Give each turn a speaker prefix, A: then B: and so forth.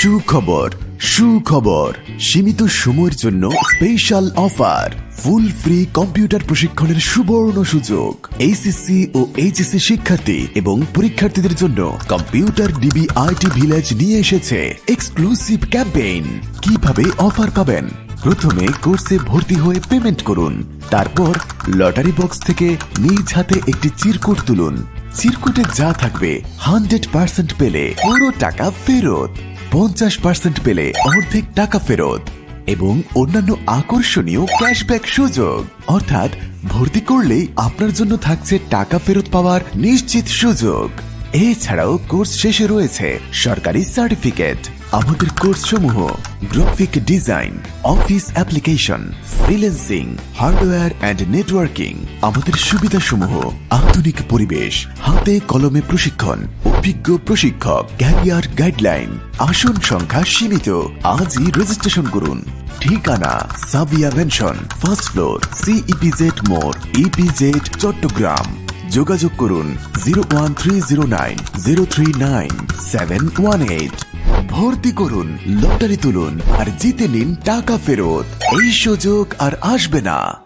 A: সুখবর সুখবর সীমিত সময়ের জন্য special offer full free computer প্রশিক্ষণের সুবর্ণ সুযোগ এইচএসসি ও এইচএসসি শিক্ষার্থী এবং পরীক্ষার্থীদের জন্য কম্পিউটার ডিবি আইটি ভিলেজ নিয়ে এসেছে এক্সক্লুসিভ ক্যাম্পেইন। কিভাবে অফার পাবেন? প্রথমে কোর্সে ভর্তি হয়ে পেমেন্ট করুন, তারপর লটারি বক্স থেকে নিজ হাতে একটি চিরকুট তুলুন। চিরকুটে যা থাকবে 100% পেলে পুরো টাকা ফেরত, 50% পেলে অর্ধেক টাকা ফেরত এবং অন্যান্য আকর্ষণীয় ক্যাশব্যাক সুযোগ। অর্থাৎ ভর্তি করলেই আপনার জন্য থাকছে টাকা ফেরত পাওয়ার নিশ্চিত সুযোগ। এছাড়াও কোর্স শেষে রয়েছে সরকারি সার্টিফিকেট। আমাদের কোর্স সমূহ graphic design, office application, freelancing, hardware and networking. আমাদের সুবিধা সমূহ আধুনিক পরিবেশ, হাতে কলমে প্রশিক্ষণ, অভিজ্ঞ প্রশিক্ষক, ক্যারিয়ার গাইডলাইন। আসন সংখ্যা সীমিত। আজই রেজিস্ট্রেশন করুন। ঠিকানা সাবিয়া মেনশন, ফার্স্ট ফ্লোর, সিইপিজেড মোড়, ইপিজেড, চট্টগ্রাম। যোগাযোগ করুন 01309039718। ভর্তি করুন, লটারি তুলুন আর জিতে নিন টাকা ফেরত। এই সুযোগ আর আসবে না।